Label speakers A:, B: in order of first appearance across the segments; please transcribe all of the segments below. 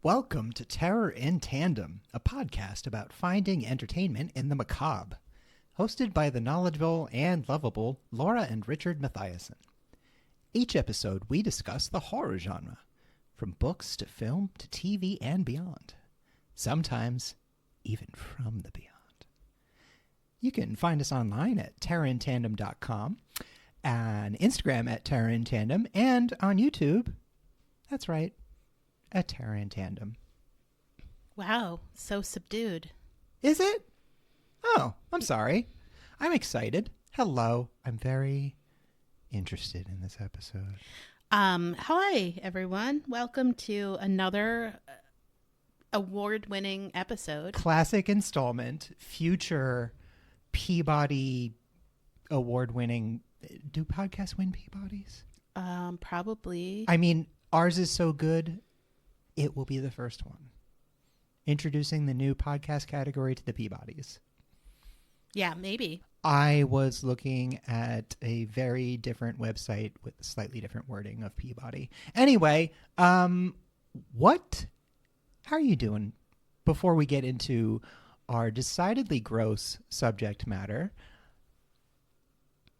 A: Welcome to Terror in Tandem, a podcast about finding entertainment in the macabre, hosted by the knowledgeable and lovable Laura and Richard Mathiasen. Each episode, we discuss the horror genre, from books to film to TV and beyond. Sometimes, even from the beyond. You can find us online at terrorintandem.com, on Instagram at terrorintandem, and on YouTube, that's right, at Terror in Tandem.
B: Wow, so subdued.
A: Is it? Oh, I'm sorry. I'm excited. Hello. I'm very interested in this episode.
B: Hi, everyone. Welcome to another award-winning episode.
A: Classic installment, future Peabody award-winning. Do podcasts win Peabodys?
B: Probably.
A: I mean, ours is so good, it will be the first one. Introducing the new podcast category to the Peabodys.
B: Yeah, maybe.
A: I was looking at a very different website with slightly different wording of Peabody. Anyway, how are you doing? Before we get into our decidedly gross subject matter,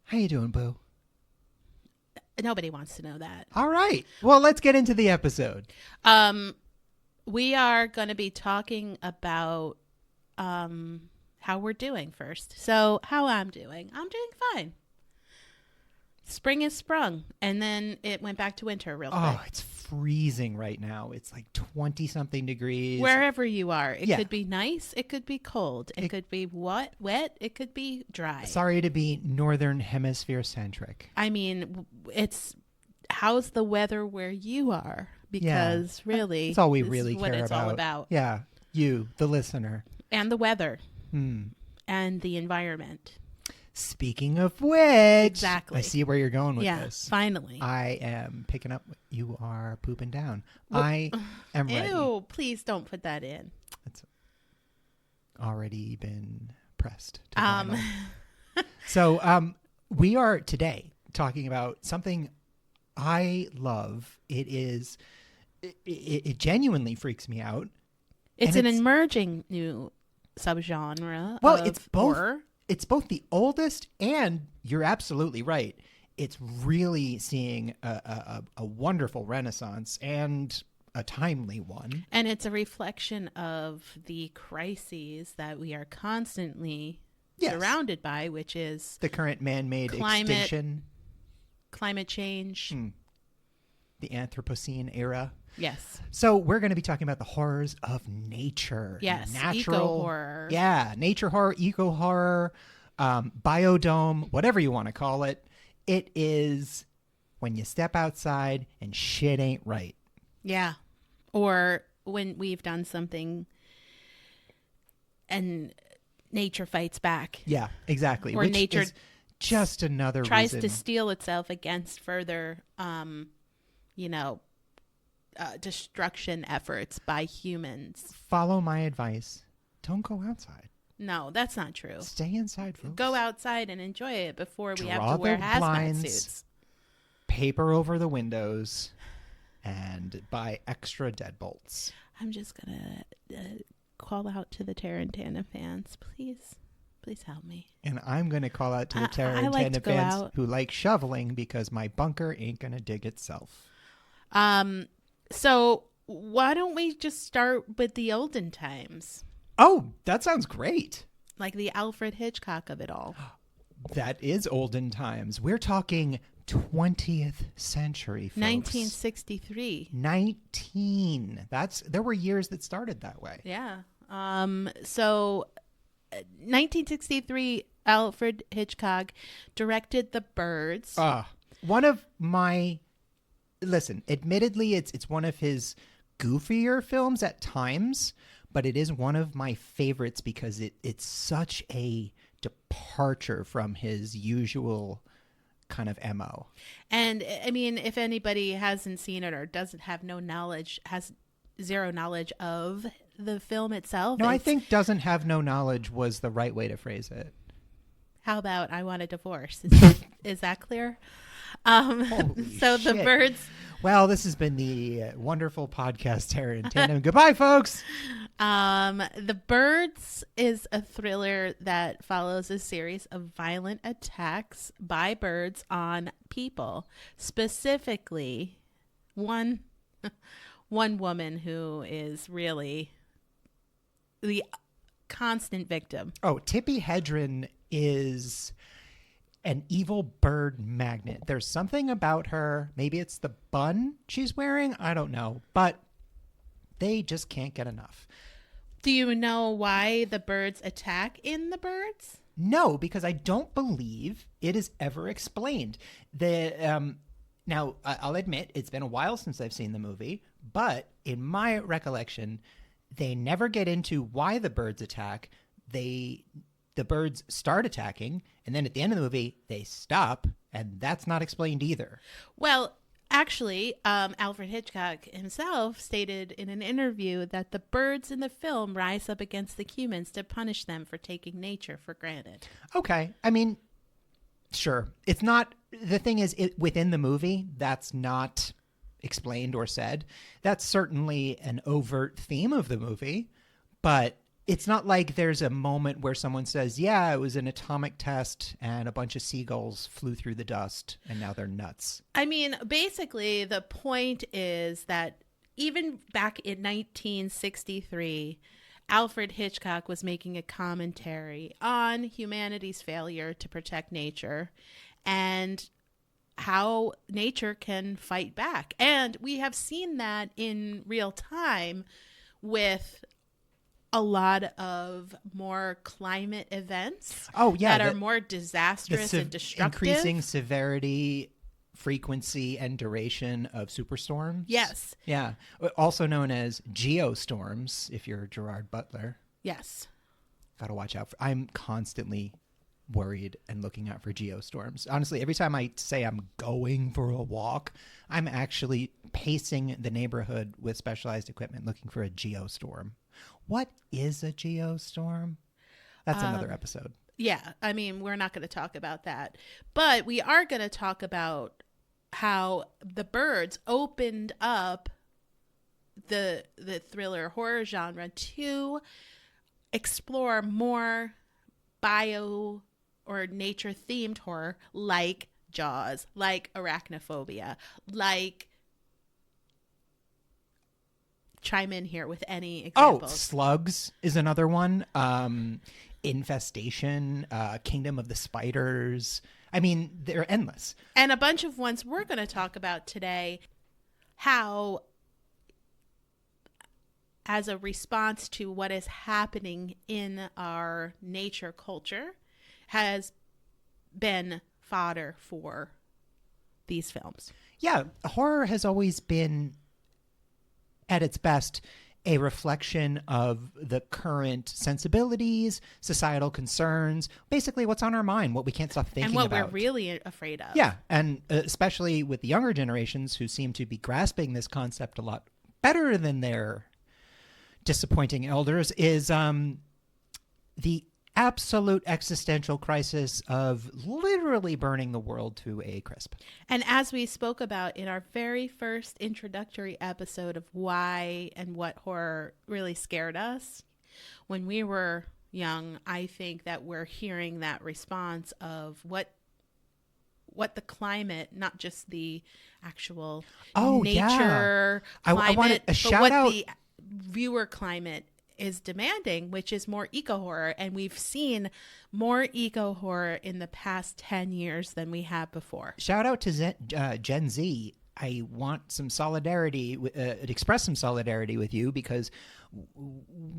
A: how you doing, Boo?
B: Nobody wants to know that.
A: All right. Well, let's get into the episode.
B: We are going to be talking about how we're doing first. So how I'm doing fine. Spring is sprung, and then it went back to winter real quick.
A: Oh, it's freezing right now. It's like 20-something degrees.
B: Wherever you are. It
A: Yeah.
B: could be nice. It could be cold. It could be wet. It could be dry.
A: Sorry to be Northern Hemisphere centric.
B: I mean, how's the weather where you are? Because really,
A: that's all we
B: this
A: really
B: is what
A: care
B: it's all about.
A: Yeah, you, the listener.
B: And the weather. And the environment.
A: Speaking of which,
B: Exactly.
A: I see where you're going with this.
B: Finally.
A: I am picking up what you are pooping down. I am ready.
B: Ew, please don't put that in.
A: It's already been pressed to vinyl. So we are today talking about something I love. It genuinely freaks me out.
B: It's an emerging new subgenre.
A: Well,
B: of
A: it's both.
B: horror.
A: It's both the oldest, and you're absolutely right. It's really seeing a wonderful renaissance and a timely one.
B: And it's a reflection of the crises that we are constantly surrounded by, which is
A: the current man-made extinction,
B: climate change,
A: the Anthropocene era.
B: Yes.
A: So we're going to be talking about the horrors of nature.
B: Yes.
A: Natural
B: Eco-horror.
A: Yeah. Nature horror, eco horror, biodome, whatever you want to call it. It is when you step outside and shit ain't right.
B: Yeah. Or when we've done something and nature fights back.
A: Yeah, exactly.
B: Or
A: Which
B: nature
A: is just another
B: tries
A: reason.
B: to steel itself against further, destruction efforts by humans.
A: Follow my advice. Don't go outside.
B: No, that's not true.
A: Stay inside, folks.
B: Go outside and enjoy it before we have
A: Draw
B: to wear
A: the
B: hazmat
A: blinds.
B: suits.
A: Paper over the windows and buy extra deadbolts.
B: I'm just going to call out to the Terror in Tandem fans. Please help me.
A: And I'm going to call out to the Terror in
B: like
A: Tandem
B: to go
A: fans
B: out.
A: who like shoveling because my bunker ain't going to dig itself.
B: So why don't we just start with the olden times?
A: Oh, that sounds great.
B: Like the Alfred Hitchcock of it all.
A: That is olden times. We're talking 20th century, folks.
B: 1963.
A: 19. There were years that started that way.
B: Yeah. So 1963, Alfred Hitchcock directed The Birds.
A: One of my... Listen, admittedly, it's one of his goofier films at times, but it is one of my favorites because it's such a departure from his usual kind of MO.
B: And I mean, if anybody hasn't seen it or has zero knowledge of the film itself.
A: No, I think doesn't have no knowledge was the right way to phrase it.
B: How about I want a divorce? Is that clear?
A: Holy
B: So
A: shit.
B: the birds.
A: Well, this has been the wonderful podcast Terror in Tandem. Goodbye, folks.
B: The Birds is a thriller that follows a series of violent attacks by birds on people, specifically one woman who is really the constant victim.
A: Oh, Tippi Hedren is an evil bird magnet. There's something about her. Maybe it's the bun she's wearing. I don't know. But they just can't get enough.
B: Do you know why the birds attack in The Birds?
A: No, because I don't believe it is ever explained. Now, I'll admit, it's been a while since I've seen the movie, but in my recollection, they never get into why the birds attack. The birds start attacking, and then at the end of the movie, they stop, and that's not explained either.
B: Well, actually, Alfred Hitchcock himself stated in an interview that the birds in the film rise up against the humans to punish them for taking nature for granted.
A: Okay. I mean, sure. It's not... The thing is, within the movie, that's not explained or said. That's certainly an overt theme of the movie, but it's not like there's a moment where someone says, yeah, it was an atomic test and a bunch of seagulls flew through the dust and now they're nuts.
B: I mean, basically, the point is that even back in 1963, Alfred Hitchcock was making a commentary on humanity's failure to protect nature and how nature can fight back. And we have seen that in real time with a lot of more climate events that are more disastrous and destructive.
A: Increasing severity, frequency, and duration of superstorms.
B: Yes.
A: Yeah. Also known as geostorms, if you're Gerard Butler.
B: Yes.
A: Got to watch out for. I'm constantly worried and looking out for geostorms. Honestly, every time I say I'm going for a walk, I'm actually pacing the neighborhood with specialized equipment looking for a geostorm. What is a geostorm? That's another episode.
B: Yeah, I mean, we're not going to talk about that. But we are going to talk about how The Birds opened up the thriller horror genre to explore more bio or nature themed horror like Jaws, like arachnophobia, like chime in here with any examples.
A: Oh, Slugs is another one. Infestation, Kingdom of the Spiders. I mean, they're endless.
B: And a bunch of ones we're going to talk about today, how as a response to what is happening in our nature culture has been fodder for these films.
A: Yeah, horror has always been, at its best, a reflection of the current sensibilities, societal concerns, basically what's on our mind, what we can't stop thinking about.
B: And what we're really afraid of.
A: Yeah, and especially with the younger generations who seem to be grasping this concept a lot better than their disappointing elders, is the absolute existential crisis of literally burning the world to a crisp.
B: And as we spoke about in our very first introductory episode of why and what horror really scared us when we were young, I think that we're hearing that response of what the climate, not just the actual nature climate,
A: I want a shout
B: but what
A: out.
B: the viewer climate is demanding, which is more eco-horror. And we've seen more eco-horror in the past 10 years than we have before.
A: Shout out to Gen Z. I want some solidarity, express some solidarity with you, because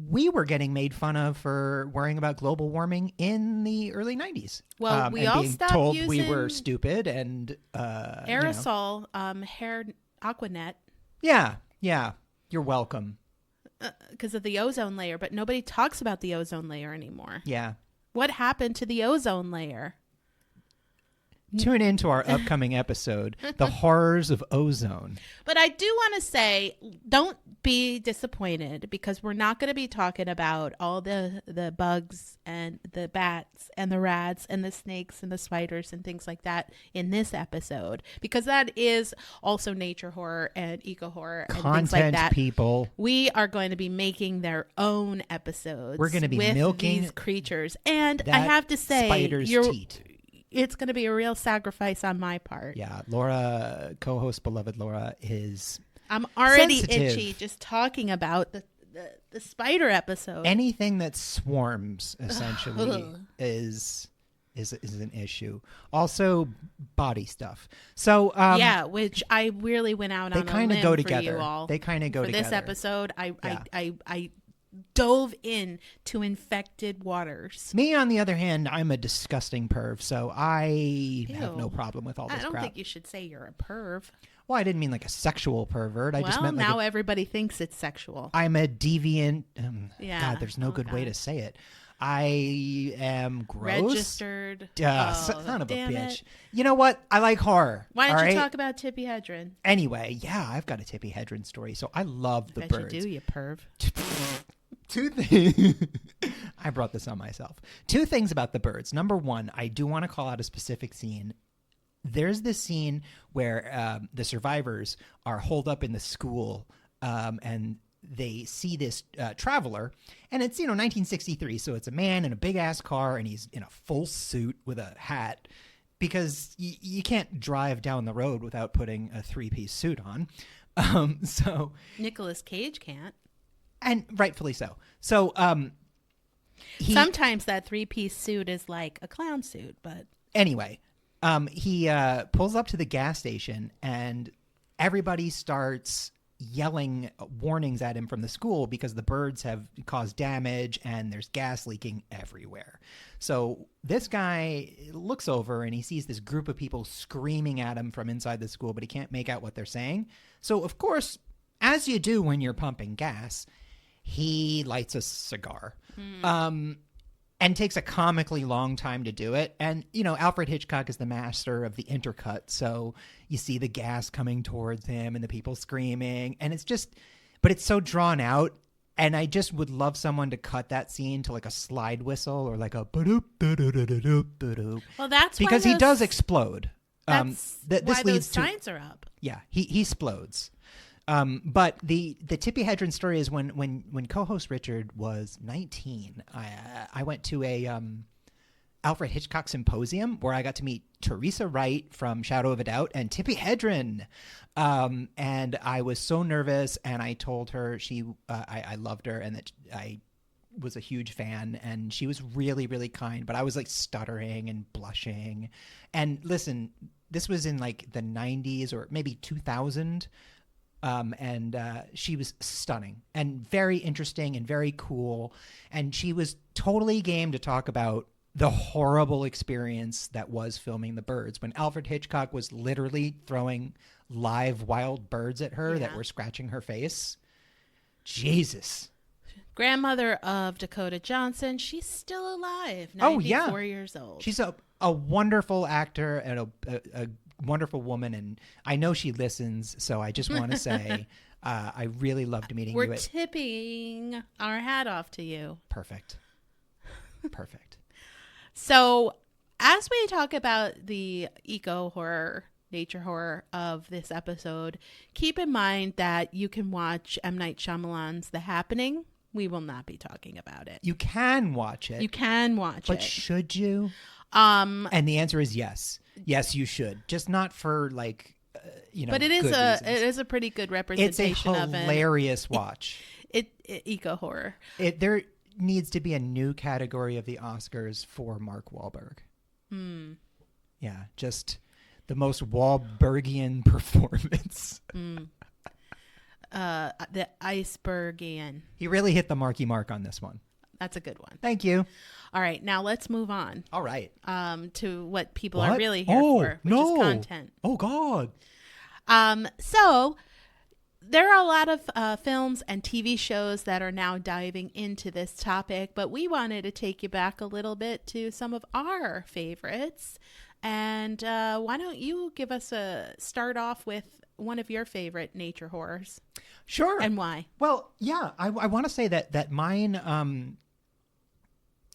A: we were getting made fun of for worrying about global warming in the early 90s.
B: Well, we
A: and
B: all
A: being
B: stopped
A: told
B: using
A: we were stupid and
B: aerosol, hair Aquanet.
A: Yeah, you're welcome.
B: Because of the ozone layer, but nobody talks about the ozone layer anymore.
A: Yeah.
B: What happened to the ozone layer?
A: tune into our upcoming episode, The Horrors of Ozone.
B: But I do want to say, don't be disappointed, because we're not going to be talking about all the bugs and the bats and the rats and the snakes and the spiders and things like that in this episode, because that is also nature horror and eco horror and things like that.
A: People.
B: We are going to be making their own episodes.
A: We're going to be
B: with
A: milking
B: these creatures, and I have to say,
A: spider's teat.
B: It's going to be a real sacrifice on my part.
A: Yeah, Laura, co-host beloved Laura, is
B: I'm already
A: sensitive.
B: itchy just talking about the spider episode.
A: Anything that swarms essentially is an issue. Also, body stuff. So
B: yeah, which I really went out on a limb
A: go
B: for
A: together.
B: you all.
A: They kind of go
B: for
A: together.
B: This episode, I dove in to infected waters.
A: Me, on the other hand, I'm a disgusting perv, so I have no problem with all this crap.
B: I don't think you should say you're a perv.
A: Well, I didn't mean like a sexual pervert. I just meant like
B: now everybody thinks it's sexual.
A: I'm a deviant.
B: Yeah.
A: God, there's no good way to say it. I am gross.
B: Registered.
A: Son of a
B: damn
A: bitch.
B: it.
A: You know what? I like horror.
B: Why don't
A: all
B: you
A: right?
B: talk about Tippi Hedren?
A: Anyway, yeah, I've got a Tippi Hedren story. So I love the
B: Bet
A: birds.
B: you do, you perv.
A: Two things. I brought this on myself. Two things about the birds. Number one, I do want to call out a specific scene. There's this scene where the survivors are holed up in the school and they see this traveler, and it's 1963, so it's a man in a big ass car and he's in a full suit with a hat, because you can't drive down the road without putting a 3-piece suit on. So
B: Nicolas Cage can't.
A: And rightfully so. So
B: sometimes that 3-piece suit is like a clown suit, but
A: anyway, he pulls up to the gas station and everybody starts yelling warnings at him from the school because the birds have caused damage and there's gas leaking everywhere. So this guy looks over and he sees this group of people screaming at him from inside the school, but he can't make out what they're saying. So of course, as you do when you're pumping gas, he lights a cigar and takes a comically long time to do it. And, Alfred Hitchcock is the master of the intercut. So you see the gas coming towards him and the people screaming. And but it's so drawn out. And I just would love someone to cut that scene to like a slide whistle or like a ba-doop, ba-doop, ba-doop.
B: Well, that's
A: because he does explode.
B: That's why those signs are up.
A: Yeah, he explodes. But the Tippi Hedren story is when co-host Richard was 19, I went to a Alfred Hitchcock symposium where I got to meet Teresa Wright from Shadow of a Doubt and Tippi Hedren. And I was so nervous, and I told her I loved her and that I was a huge fan, and she was really, really kind, but I was like stuttering and blushing. And listen, this was in like the 90s or maybe 2000. And she was stunning and very interesting and very cool. And she was totally game to talk about the horrible experience that was filming the birds when Alfred Hitchcock was literally throwing live wild birds at her that were scratching her face. Jesus.
B: Grandmother of Dakota Johnson. She's still alive. 94 years old.
A: She's a wonderful actor and a wonderful woman, and I know she listens, so I just want to say I really loved meeting you.
B: We're tipping our hat off to you.
A: Perfect.
B: So as we talk about the eco horror, nature horror of this episode, keep in mind that you can watch M. Night Shyamalan's The Happening. We will not be talking about it.
A: You can watch it.
B: But
A: should you? And the answer is yes. Yes, you should. Just not for like,
B: But it is a pretty good representation of it.
A: It's a hilarious watch.
B: Eco horror.
A: There needs to be a new category of the Oscars for Mark Wahlberg. Yeah, just the most Wahlbergian performance.
B: The icebergian.
A: He really hit the marky mark on this one.
B: That's a good one.
A: Thank you.
B: All right, now let's move on.
A: All right.
B: To what people are really here for, which is content.
A: Oh, God.
B: So there are a lot of films and TV shows that are now diving into this topic, but we wanted to take you back a little bit to some of our favorites. And why don't you give us a start off with one of your favorite nature horrors?
A: Sure.
B: And why?
A: Well, yeah, I want to say that mine,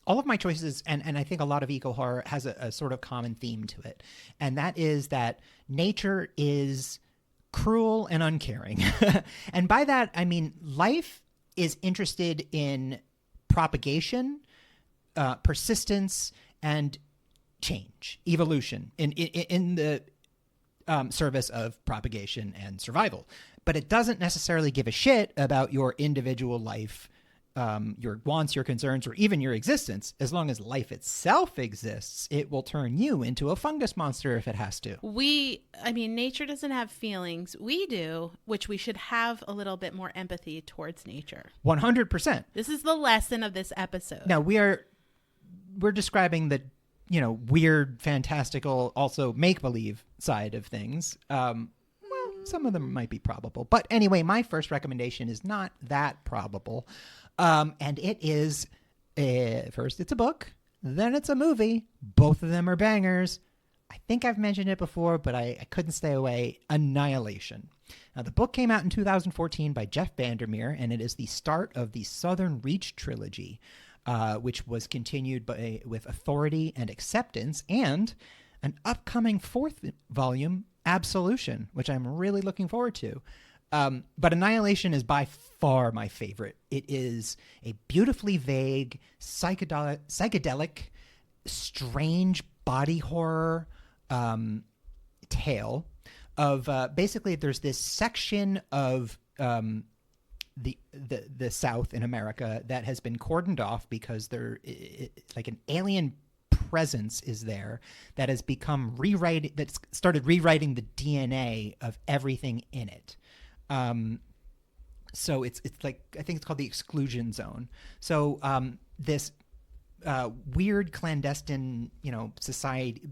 A: all of my choices, and I think a lot of eco horror has a sort of common theme to it. And that is that nature is cruel and uncaring. And by that, I mean life is interested in propagation, persistence, and change, evolution in the service of propagation and survival. But it doesn't necessarily give a shit about your individual life, your wants, your concerns, or even your existence. As long as life itself exists, it will turn you into a fungus monster if it has to.
B: Nature doesn't have feelings. We do, which we should have a little bit more empathy towards nature.
A: 100%.
B: This is the lesson of this episode.
A: Now, we're describing the, weird, fantastical, also make-believe side of things. Well, some of them might be probable. But anyway, my first recommendation is not that probable. And it is, first it's a book, then it's a movie. Both of them are bangers. I think I've mentioned it before, but I couldn't stay away. Annihilation. Now, the book came out in 2014 by Jeff Vandermeer, and it is the start of the Southern Reach trilogy, which was continued with Authority and Acceptance, and an upcoming fourth volume, Absolution, which I'm really looking forward to. But Annihilation is by far my favorite. It is a beautifully vague, psychedelic, strange body horror tale of basically there's this section of the South in America that has been cordoned off because like an alien presence is there that has become that's started rewriting the DNA of everything in it. So it's like, I think it's called the exclusion zone. So this weird clandestine, society,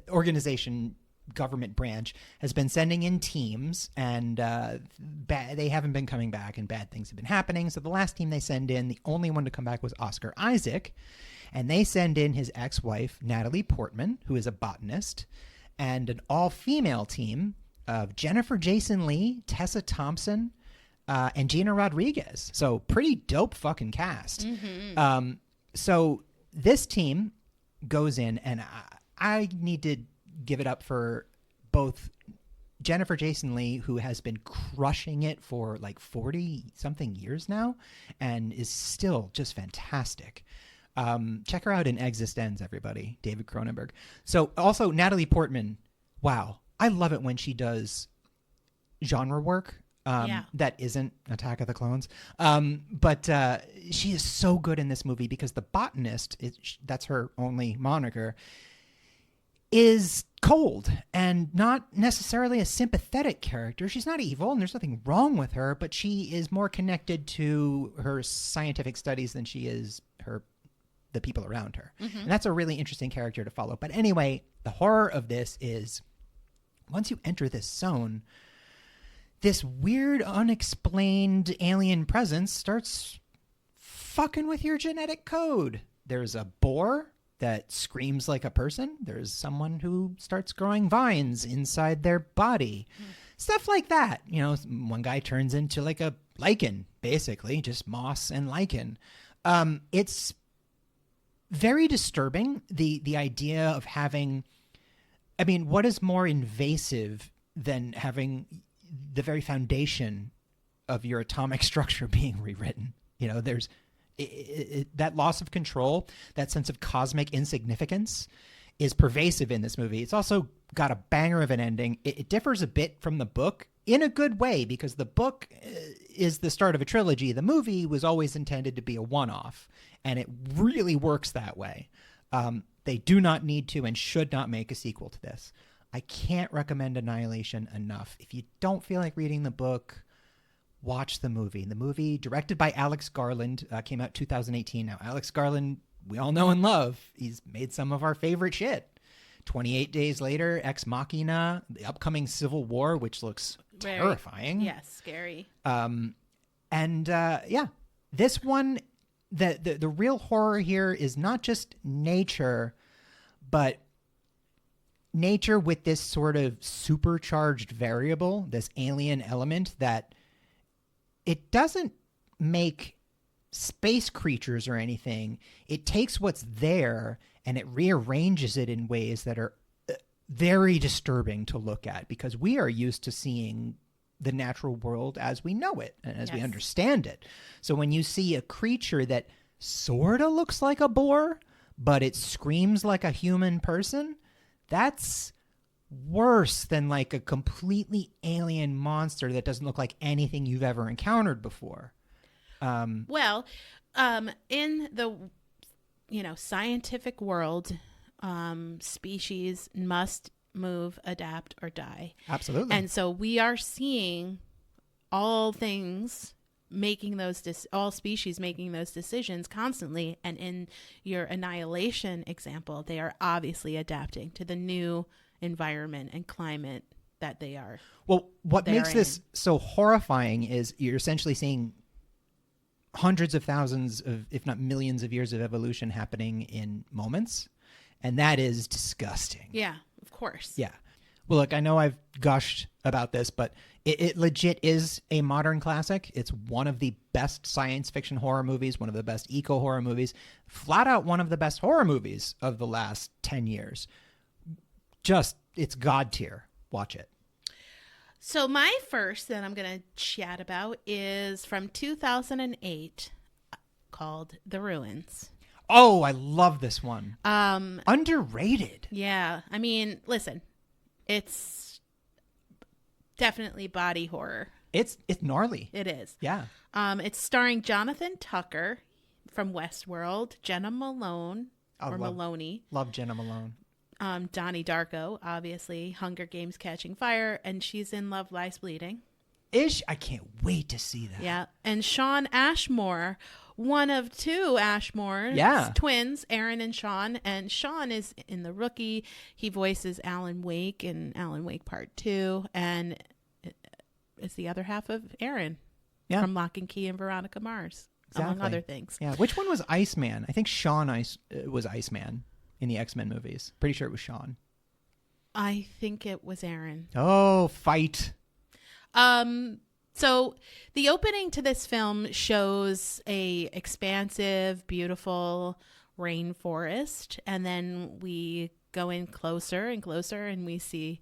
A: organization, government branch has been sending in teams, and they haven't been coming back, and bad things have been happening. So the last team they send in, the only one to come back was Oscar Isaac, and they send in his ex-wife, Natalie Portman, who is a botanist, and an all-female team of Jennifer Jason Leigh, Tessa Thompson, and Gina Rodriguez. So pretty dope fucking cast. Mm-hmm. So this team goes in, and I need to give it up for both Jennifer Jason Leigh, who has been crushing it for like 40-something years now and is still just fantastic. Check her out in Existenz, everybody. David Cronenberg. So also Natalie Portman. Wow. I love it when she does genre work that isn't Attack of the Clones. But she is so good in this movie because the botanist, that's her only moniker, is cold and not necessarily a sympathetic character. She's not evil and there's nothing wrong with her, but she is more connected to her scientific studies than she is the people around her. Mm-hmm. And that's a really interesting character to follow. But anyway, the horror of this is once you enter this zone, this weird, unexplained alien presence starts fucking with your genetic code. There's a boar that screams like a person. There's someone who starts growing vines inside their body. Stuff like that. One guy turns into like a lichen, basically, just moss and lichen. It's very disturbing, the idea of having, what is more invasive than having the very foundation of your atomic structure being rewritten? There's that loss of control, that sense of cosmic insignificance is pervasive in this movie. It's also got a banger of an ending. It differs a bit from the book in a good way because the book is the start of a trilogy. The movie was always intended to be a one-off, and it really works that way. They do not need to and should not make a sequel to this. I can't recommend Annihilation enough. If you don't feel like reading the book, watch the movie. The movie, directed by Alex Garland, came out 2018. Now, Alex Garland, we all know and love. He's made some of our favorite shit. 28 Days Later, Ex Machina, the upcoming Civil War, which looks terrifying.
B: Yes, scary.
A: This one, the real horror here is not just nature, but nature with this sort of supercharged variable, this alien element that it doesn't make space creatures or anything. It takes what's there and it rearranges it in ways that are very disturbing to look at, because we are used to seeing the natural world as we know it and as we understand it. So when you see a creature that sort of looks like a boar, but it screams like a human person, that's worse than like a completely alien monster that doesn't look like anything you've ever encountered before.
B: In the scientific world, species must move, adapt, or die.
A: Absolutely.
B: And so we are seeing all things making all species making those decisions constantly. And in your Annihilation example, they are obviously adapting to the new environment and climate that they are.
A: Well, what makes this so horrifying is you're essentially seeing hundreds of thousands of, if not millions of years of evolution happening in moments. And that is disgusting.
B: Yeah, of course.
A: Yeah. Well, look, I know I've gushed about this, but it legit is a modern classic. It's one of the best science fiction horror movies, one of the best eco horror movies, flat out one of the best horror movies of the last 10 years. Just, it's God tier. Watch it.
B: So my first that I'm going to chat about is from 2008 called The Ruins.
A: Oh, I love this one. Underrated.
B: Yeah. I mean, listen, it's definitely body horror.
A: It's gnarly.
B: It is.
A: Yeah.
B: It's starring Jonathan Tucker from Westworld, Jenna Malone Maloney.
A: Love Jenna Malone.
B: Donnie Darko, obviously, Hunger Games Catching Fire, and she's in Love Lies Bleeding.
A: I can't wait to see that.
B: Yeah. And Sean Ashmore, one of two Ashmores, twins, Aaron and Sean. And Sean is in The Rookie. He voices Alan Wake in Alan Wake Part 2. And it's the other half of Aaron from Lock and Key and Veronica Mars, among other things.
A: Yeah. Which one was Iceman? I think Sean was Iceman in the X-Men movies. Pretty sure it was Sean.
B: I think it was Aaron.
A: Oh, fight.
B: So the opening to this film shows a expansive, beautiful rainforest. And then we go in closer and closer and we see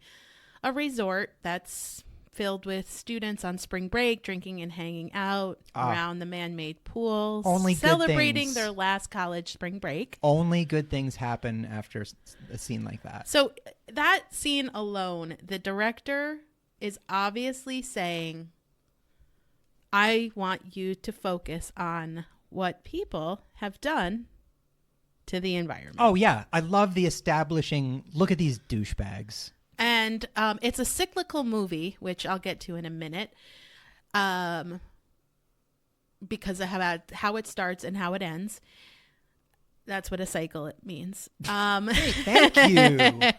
B: a resort that's filled with students on spring break, drinking and hanging out around the man-made pools, celebrating their last college spring break.
A: Only good things happen after a scene like that.
B: So that scene alone, the director is obviously saying, I want you to focus on what people have done to the environment.
A: Oh, yeah. I love the establishing, look at these douchebags.
B: And it's a cyclical movie, which I'll get to in a minute, because of how it starts and how it ends. That's what a cycle it means.
A: Hey, thank you.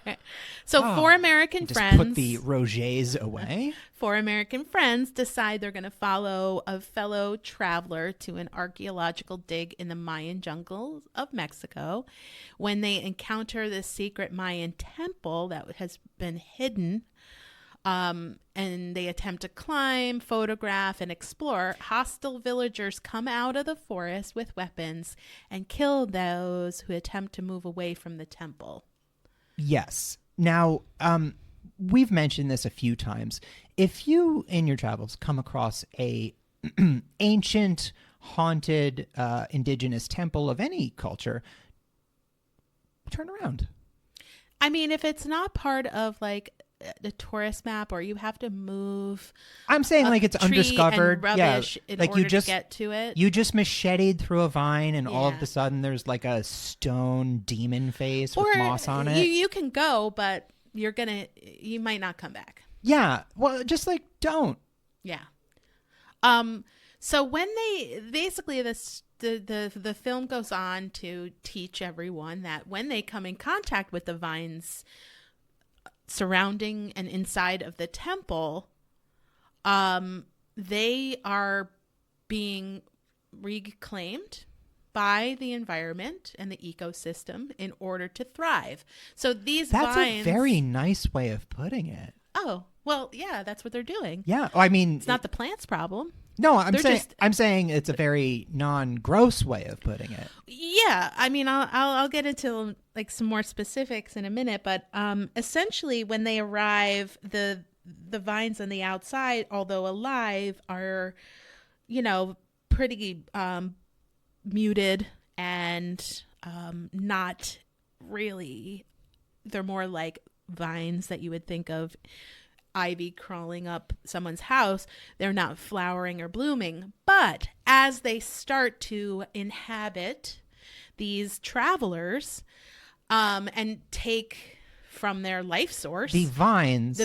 B: So 4 American friends.
A: Put the Rogers away.
B: 4 American friends decide they're going to follow a fellow traveler to an archaeological dig in the Mayan jungles of Mexico. When they encounter this secret Mayan temple that has been hidden, and they attempt to climb, photograph, and explore, hostile villagers come out of the forest with weapons and kill those who attempt to move away from the temple.
A: Yes. Now, we've mentioned this a few times. If you, in your travels, come across a ancient, haunted, indigenous temple of any culture, turn around.
B: I mean, if it's not part of, like, the tourist map, or you have to move.
A: I'm saying like it's undiscovered.
B: Rubbish in
A: like
B: order
A: you just
B: to get to it.
A: You just macheted through a vine, and all of a sudden there's like a stone demon face with moss on it.
B: You can go, but you might not come back.
A: Yeah. Well, just like don't.
B: Yeah. So when this the film goes on to teach everyone that when they come in contact with the vines surrounding and inside of the temple, they are being reclaimed by the environment and the ecosystem in order to thrive. So these
A: That's
B: vines...
A: a very nice way of putting it.
B: Oh, well, yeah, that's what they're doing.
A: Yeah, I mean...
B: It's not the plant's problem.
A: No, I'm saying it's a very non-gross way of putting it.
B: Yeah, I mean, I'll get into like some more specifics in a minute, but essentially when they arrive, the vines on the outside, although alive, are, you know, pretty muted and not really. They're more like vines that you would think of ivy crawling up someone's house. They're not flowering or blooming, but as they start to inhabit these travelers and take from their life source, the vines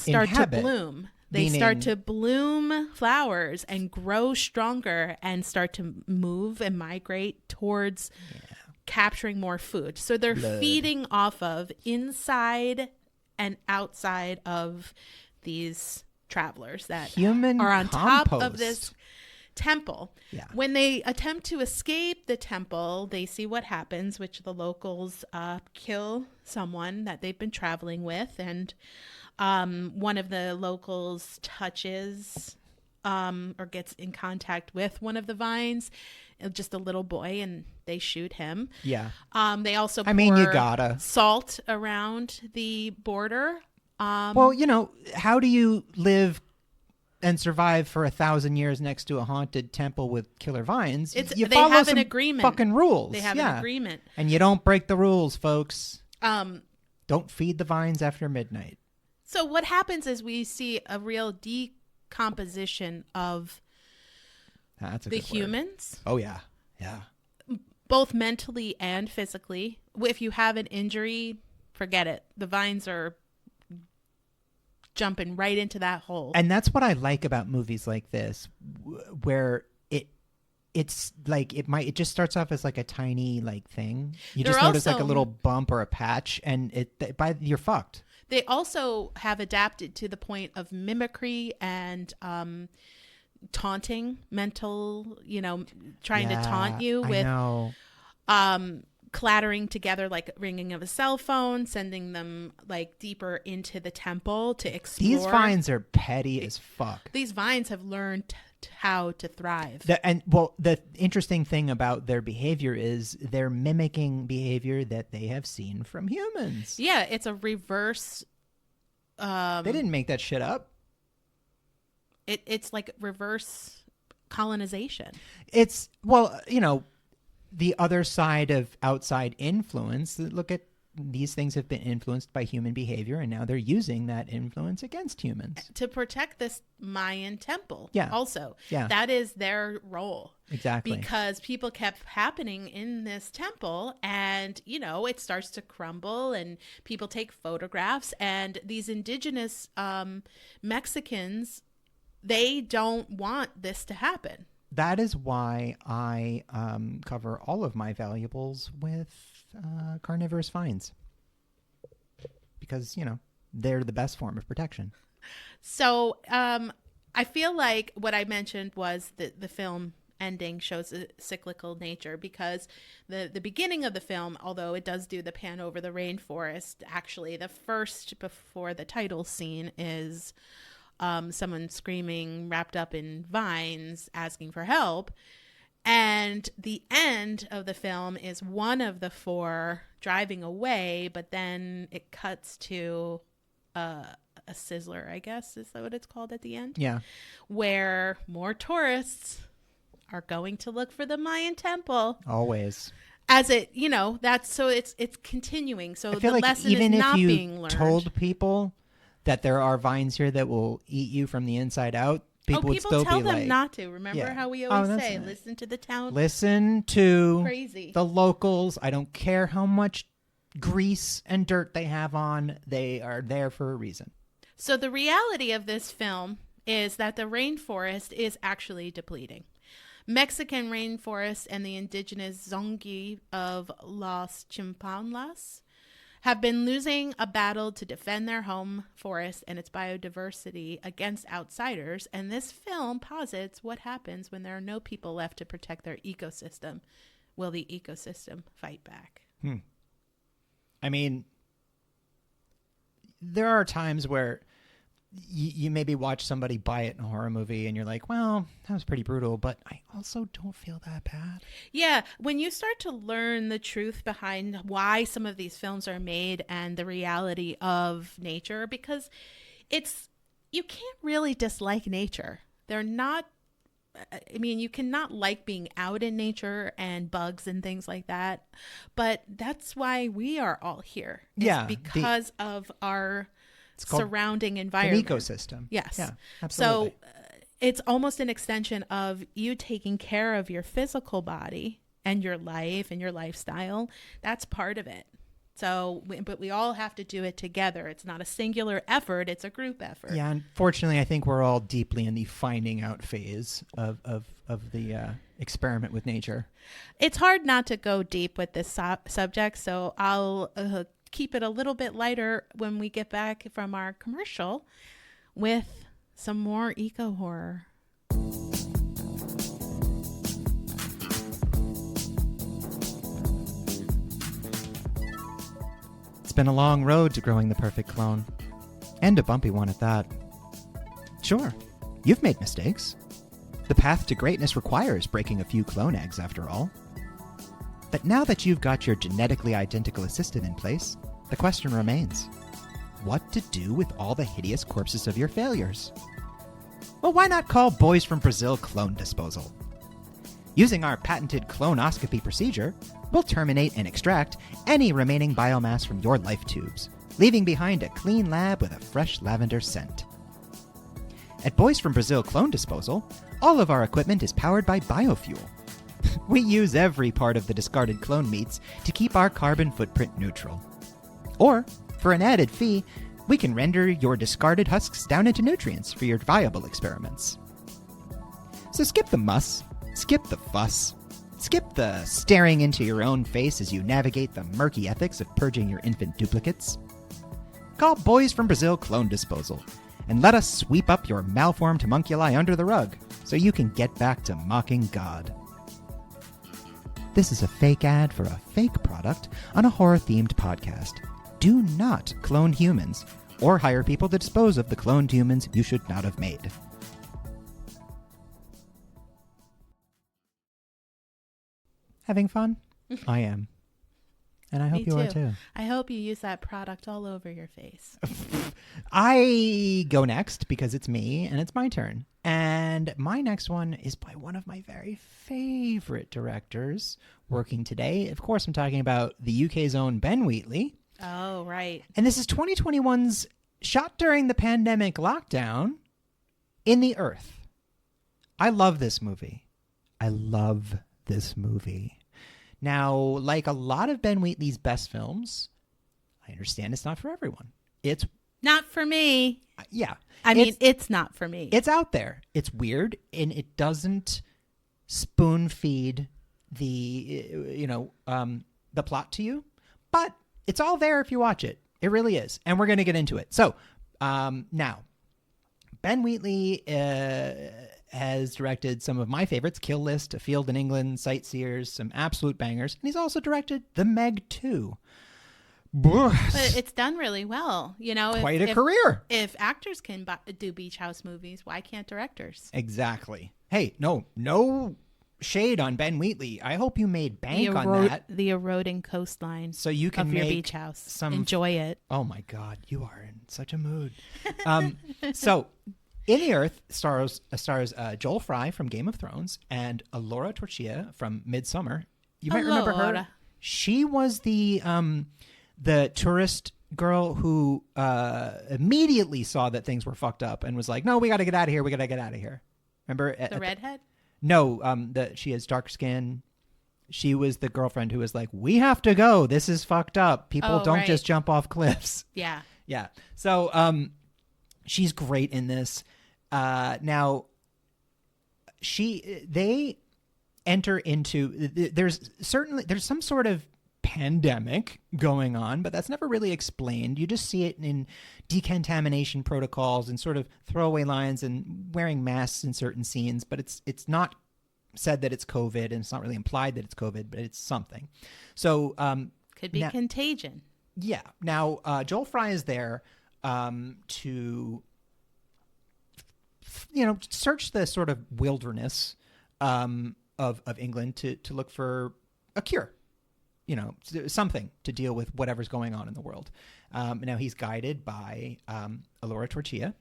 B: start to bloom. They start to bloom flowers and grow stronger and start to move and migrate towards capturing more food. So they're feeding off of inside and outside of these travelers that are on top of this temple. Yeah. When they attempt to escape the temple, they see what happens, which the locals kill someone that they've been traveling with, and one of the locals touches or gets in contact with one of the vines, just a little boy, and they shoot him. Yeah. They also pour
A: you gotta
B: salt around the border.
A: Well, you know, how do you live and survive for 1,000 years next to a haunted temple with killer vines?
B: They have an agreement.
A: Fucking rules.
B: They have an agreement,
A: and you don't break the rules, folks. Don't feed the vines after midnight.
B: So what happens is we see a real decomposition of the humans.
A: Oh, yeah. Yeah.
B: Both mentally and physically. If you have an injury, forget it. The vines are jumping right into that hole.
A: And that's what I like about movies like this, where it's like it just starts off as like a tiny like thing. You just notice like a little bump or a patch, and you're fucked.
B: They also have adapted to the point of mimicry and taunting, mental, trying to taunt you with clattering together, like ringing of a cell phone, sending them like deeper into the temple to explore.
A: These vines are petty as fuck.
B: These vines have learned how to thrive.
A: The interesting thing about their behavior is they're mimicking behavior that they have seen from humans.
B: Yeah, it's a reverse.
A: They didn't make that shit up.
B: It's like reverse colonization.
A: It's, the other side of outside influence. Look at these things have been influenced by human behavior, and now they're using that influence against humans
B: to protect this Mayan temple.
A: Yeah.
B: Also,
A: yeah,
B: that is their role.
A: Exactly.
B: Because people kept happening in this temple, and it starts to crumble, and people take photographs, and these indigenous Mexicans, they don't want this to happen.
A: That is why I cover all of my valuables with carnivorous vines. Because, they're the best form of protection.
B: So I feel like what I mentioned was that the film ending shows a cyclical nature, because the beginning of the film, although it does do the pan over the rainforest, actually the first before the title scene is someone screaming, wrapped up in vines, asking for help. And the end of the film is one of the four driving away, but then it cuts to a sizzler, I guess. Is that what it's called at the end?
A: Yeah.
B: Where more tourists are going to look for the Mayan temple.
A: Always.
B: As it, that's so it's continuing. So the lesson is not being learned.
A: Even if you told people that there are vines here that will eat you from the inside out, people would still
B: tell
A: be
B: them
A: like,
B: not to. Remember how we always say,
A: right.
B: Listen to the town.
A: Listen to
B: crazy.
A: The locals. I don't care how much grease and dirt they have on. They are there for a reason.
B: So the reality of this film is that the rainforest is actually depleting. Mexican rainforest and the indigenous Zongi of Los Chimpanlas have been losing a battle to defend their home forest and its biodiversity against outsiders, and this film posits what happens when there are no people left to protect their ecosystem. Will the ecosystem fight back?
A: I mean, there are times where you maybe watch somebody buy it in a horror movie and you're like, well, that was pretty brutal, but I also don't feel that bad.
B: Yeah, when you start to learn the truth behind why some of these films are made and the reality of nature, because you can't really dislike nature. They're not, I mean, you cannot like being out in nature and bugs and things like that, but that's why we are all here.
A: Yeah.
B: Because of our surrounding environment.
A: An ecosystem.
B: Yes.
A: Yeah, absolutely.
B: So it's almost an extension of you taking care of your physical body and your life and your lifestyle. That's part of it. So, but we all have to do it together. It's not a singular effort. It's a group effort.
A: Yeah. Unfortunately, I think we're all deeply in the finding out phase of the experiment with nature.
B: It's hard not to go deep with this subject. So I'll keep it a little bit lighter when we get back from our commercial with some more eco horror.
A: It's been a long road to growing the perfect clone, and a bumpy one at that. Sure, you've made mistakes. The path to greatness requires breaking a few clone eggs, after all. But now that you've got your genetically identical assistant in place, the question remains, what to do with all the hideous corpses of your failures? Well, why not call Boys from Brazil Clone Disposal? Using our patented clonoscopy procedure, we'll terminate and extract any remaining biomass from your life tubes, leaving behind a clean lab with a fresh lavender scent. At Boys from Brazil Clone Disposal, all of our equipment is powered by biofuel. We use every part of the discarded clone meats to keep our carbon footprint neutral. Or, for an added fee, we can render your discarded husks down into nutrients for your viable experiments. So skip the muss, skip the fuss, skip the staring into your own face as you navigate the murky ethics of purging your infant duplicates. Call Boys from Brazil Clone Disposal and let us sweep up your malformed homunculi under the rug so you can get back to mocking God. This is a fake ad for a fake product on a horror-themed podcast. Do not clone humans or hire people to dispose of the cloned humans you should not have made. Having fun? I am. And I hope you are too.
B: I hope you use that product all over your face.
A: I go next because it's me and it's my turn. And my next one is by one of my very favorite directors working today. Of course, I'm talking about the UK's own Ben Wheatley.
B: Oh, right.
A: And this is 2021's shot during the pandemic lockdown, In the Earth. I love this movie. Now, like a lot of Ben Wheatley's best films, I understand it's not for everyone. It's
B: not for me.
A: Yeah.
B: I mean, it's not for me.
A: It's out there. It's weird, and it doesn't spoon feed the plot to you, but it's all there if you watch it. It really is. And we're going to get into it. So now, Ben Wheatley has directed some of my favorites, Kill List, A Field in England, Sightseers, some absolute bangers. And he's also directed The Meg 2.
B: But it's done really well. You know,
A: quite a career.
B: If actors can do beach house movies, why can't directors?
A: Exactly. Hey, no shade on Ben Wheatley. I hope you made bank on that.
B: The eroding coastline
A: so you can
B: of
A: make
B: your beach house. Enjoy it.
A: Oh my God, you are in such a mood. So, In the Earth stars Joel Fry from Game of Thrones and Laura Torchia from Midsommar. You might remember her. She was the tourist girl who immediately saw that things were fucked up and was like, "No, we got to get out of here. We got to get out of here." Remember
B: the redhead?
A: No, she has dark skin. She was the girlfriend who was like, "We have to go. This is fucked up. People don't just jump off cliffs."
B: Yeah.
A: Yeah. So she's great in this. Now, they enter into, there's some sort of pandemic going on, but that's never really explained. You just see it in decontamination protocols and sort of throwaway lines and wearing masks in certain scenes, but it's not said that it's COVID, and it's not really implied that it's COVID, but it's something. So
B: could be contagion.
A: Yeah. Now Joel Fry is there to search the sort of wilderness of England to look for a cure, something to deal with whatever's going on in the world. Now he's guided by Alora Tortilla,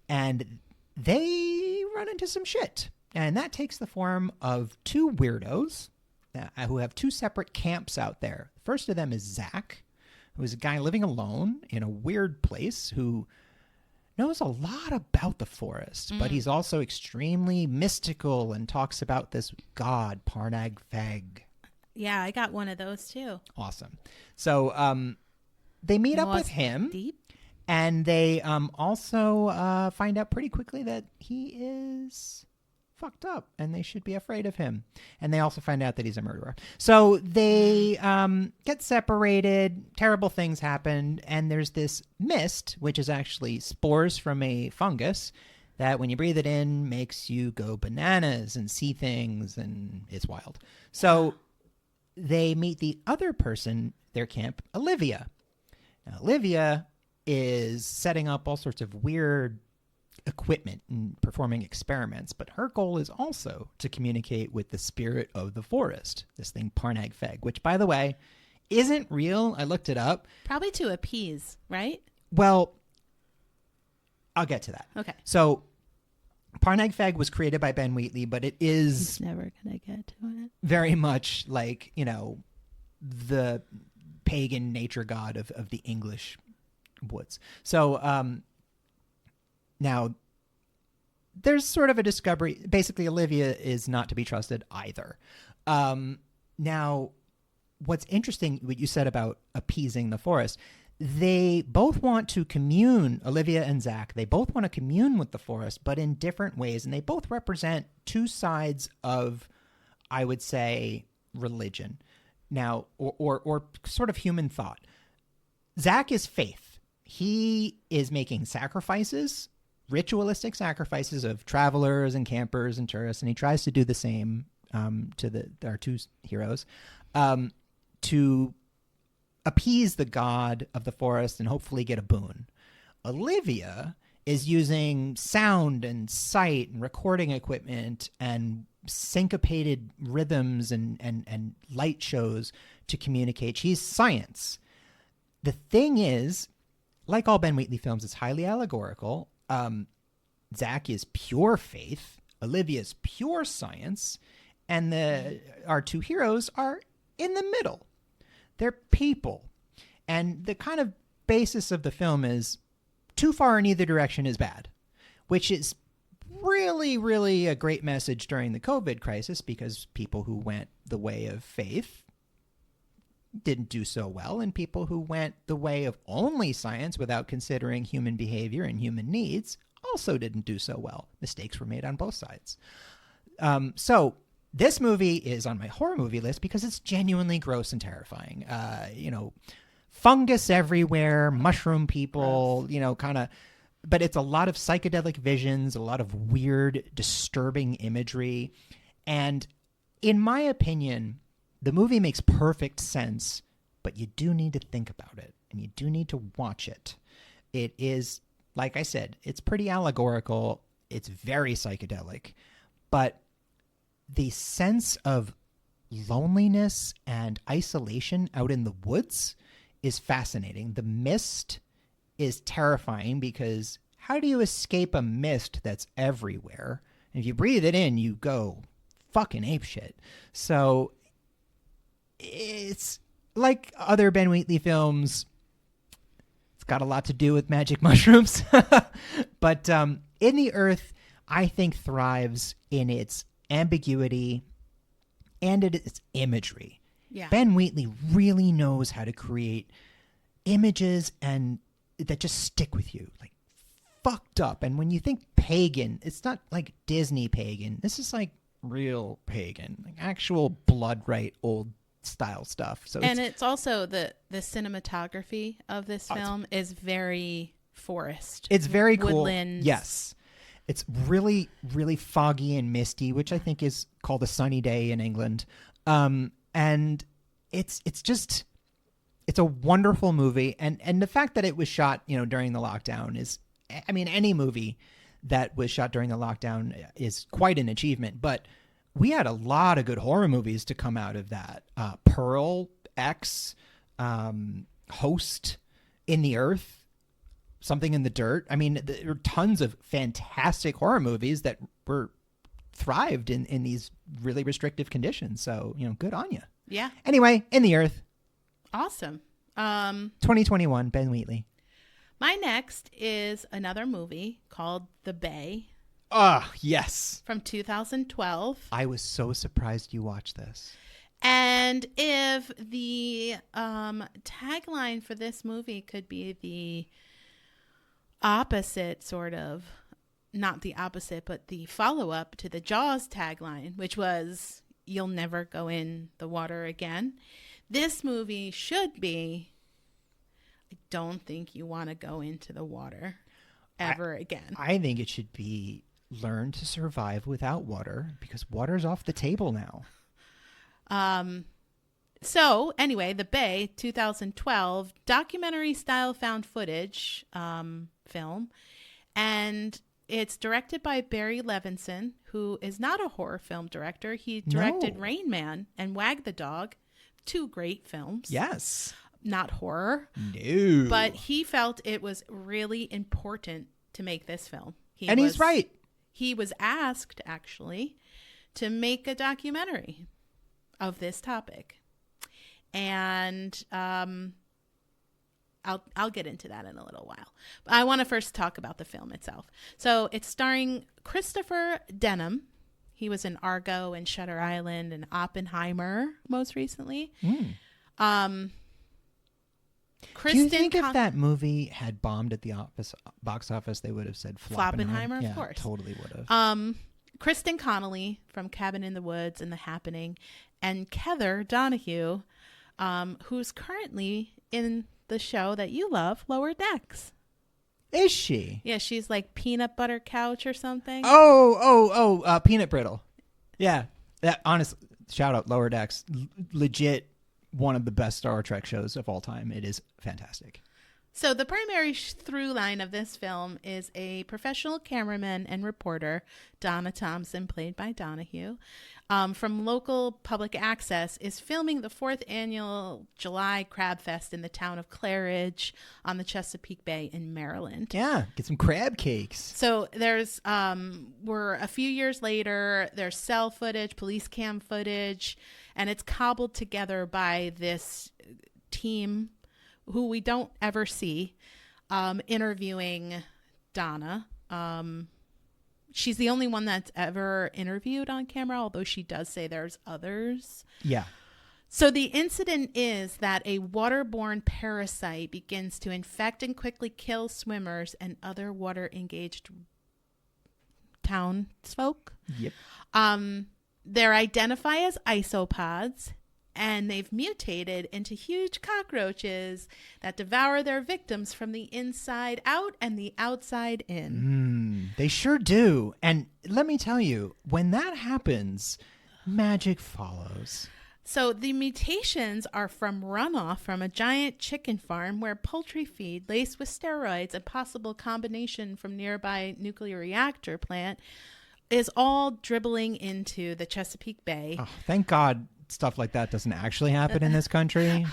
A: and they run into some shit. And that takes the form of two weirdos who have two separate camps out there. The first of them is Zach, who is a guy living alone in a weird place who knows a lot about the forest, but he's also extremely mystical and talks about this god, Parnag Feg.
B: Yeah, I got one of those too.
A: Awesome. So they meet up with him, and they also find out pretty quickly that he is fucked up and they should be afraid of him. And they also find out that he's a murderer. So they get separated, terrible things happen, and there's this mist, which is actually spores from a fungus that when you breathe it in makes you go bananas and see things, and it's wild. So they meet the other person, their camp, Olivia. Now, Olivia is setting up all sorts of weird equipment and performing experiments, but her goal is also to communicate with the spirit of the forest, this thing Parnag Feg, which, by the way, isn't real. I looked it up.
B: Probably to appease, right?
A: Well, I'll get to that.
B: Okay.
A: So Parnag Feg was created by Ben Wheatley, but it is
B: He's never gonna get to it.
A: Very much like, the pagan nature god of the English woods. So now there's sort of a discovery. Basically, Olivia is not to be trusted either. Now, what's interesting, what you said about appeasing the forest, they both want to commune, Olivia and Zach, they both want to commune with the forest, but in different ways. And they both represent two sides of, I would say, religion. Now, or sort of human thought. Zach is faith. He is making sacrifices, ritualistic sacrifices of travelers and campers and tourists, and he tries to do the same to our two heroes to appease the god of the forest and hopefully get a boon. Olivia is using sound and sight and recording equipment and syncopated rhythms and light shows to communicate. She's science. The thing is, like all Ben Wheatley films, it's highly allegorical. Zach is pure faith. Olivia's pure science. And our two heroes are in the middle. They're people. And the kind of basis of the film is too far in either direction is bad, which is really, really a great message during the COVID crisis, because people who went the way of faith didn't do so well, and people who went the way of only science without considering human behavior and human needs also didn't do so well. Mistakes were made on both sides. So this movie is on my horror movie list because it's genuinely gross and terrifying. Fungus everywhere, mushroom people, but it's a lot of psychedelic visions, a lot of weird, disturbing imagery. And in my opinion, the movie makes perfect sense, but you do need to think about it and you do need to watch it. It is, like I said, it's pretty allegorical. It's very psychedelic, but the sense of loneliness and isolation out in the woods is fascinating. The mist is terrifying because how do you escape a mist that's everywhere? And if you breathe it in, you go fucking apeshit. So it's like other Ben Wheatley films. It's got a lot to do with magic mushrooms. But In the Earth, I think, thrives in its ambiguity and its imagery.
B: Yeah.
A: Ben Wheatley really knows how to create images and that just stick with you, like fucked up. And when you think pagan, it's not like Disney pagan. This is like real pagan, like actual blood right old style stuff. So
B: and it's also the cinematography of this film is very forest.
A: It's very cool.
B: Woodlands.
A: Yes. It's really, really foggy and misty, which I think is called a sunny day in England. And it's a wonderful movie. And the fact that it was shot, during the lockdown is, I mean, any movie that was shot during the lockdown is quite an achievement. But we had a lot of good horror movies to come out of that. Pearl, X, Host, In the Earth, Something in the Dirt. I mean, there are tons of fantastic horror movies that were thrived in these really restrictive conditions. So, good on you.
B: Yeah.
A: Anyway, In the Earth.
B: Awesome.
A: 2021, Ben Wheatley.
B: My next is another movie called The Bay.
A: Ah, yes.
B: From 2012.
A: I was so surprised you watched this.
B: And if the tagline for this movie could be the opposite, sort of, not the opposite, but the follow-up to the Jaws tagline, which was, "You'll never go in the water again." This movie should be, "I don't think you want to go into the water ever again."
A: I think it should be, "Learn to survive without water," because water's off the table now.
B: So anyway, The Bay, 2012, documentary style found footage film, and it's directed by Barry Levinson, who is not a horror film director. He directed Rain Man and Wag the Dog, two great films.
A: Yes.
B: Not horror.
A: No.
B: But he felt it was really important to make this film.
A: He's right.
B: He was asked, actually, to make a documentary of this topic. And I'll get into that in a little while. But I want to first talk about the film itself. So it's starring Christopher Denham. He was in Argo and Shutter Island and Oppenheimer most recently.
A: Do you think if that movie had bombed at the box office, they would have said Floppenheimer?
B: Of course.
A: Totally would have.
B: Kristen Connolly from Cabin in the Woods and The Happening, and Heather Donahue, who's currently in the show that you love, Lower Decks.
A: Is she?
B: Yeah, she's like Peanut Butter Couch or something.
A: Peanut Brittle. Yeah, that honest shout out Lower Decks. Legit one of the best Star Trek shows of all time. It is fantastic.
B: So the primary through line of this film is a professional cameraman and reporter, Donna Thompson, played by Donahue, from local public access, is filming the 4th annual July Crab Fest in the town of Claridge on the Chesapeake Bay in Maryland.
A: Yeah, get some crab cakes.
B: So there's, we're a few years later, there's cell footage, police cam footage, and it's cobbled together by this team who we don't ever see, interviewing Donna. She's the only one that's ever interviewed on camera, although she does say there's others.
A: Yeah.
B: So the incident is that a waterborne parasite begins to infect and quickly kill swimmers and other water-engaged townsfolk.
A: Yep.
B: They're identified as isopods, and they've mutated into huge cockroaches that devour their victims from the inside out and the outside in.
A: They sure do. And let me tell you, when that happens, magic follows.
B: So the mutations are from runoff from a giant chicken farm where poultry feed laced with steroids, a possible combination from nearby nuclear reactor plant, is all dribbling into the Chesapeake Bay.
A: Oh, thank God stuff like that doesn't actually happen in this country.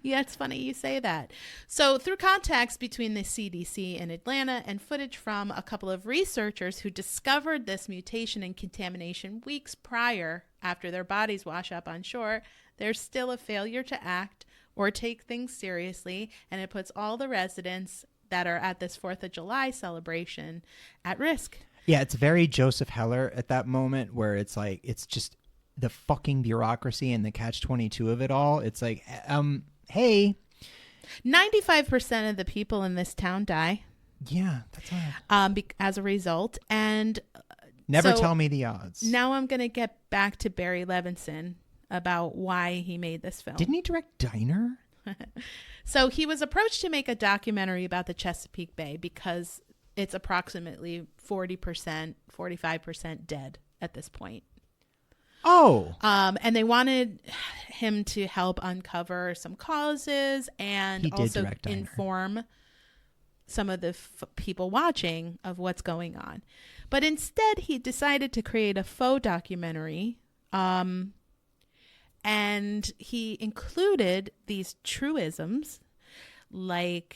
B: Yeah, it's funny you say that. So through contacts between the CDC in Atlanta and footage from a couple of researchers who discovered this mutation and contamination weeks prior, after their bodies wash up on shore, there's still a failure to act or take things seriously, and it puts all the residents that are at this 4th of July celebration at risk.
A: Yeah, it's very Joseph Heller at that moment where it's like, it's just the fucking bureaucracy and the catch-22 of it all. It's like, hey.
B: 95% of the people in this town die.
A: Yeah, that's right.
B: As a result. And
A: Never
B: So
A: tell me the odds.
B: now I'm going to get back to Barry Levinson about why he made this film.
A: Didn't he direct Diner?
B: So he was approached to make a documentary about the Chesapeake Bay because it's approximately 40%, 45% dead at this point.
A: Oh.
B: And they wanted him to help uncover some causes and
A: He did
B: also
A: direct Diner.
B: inform some of the people watching of what's going on. But instead, he decided to create a faux documentary. And he included these truisms like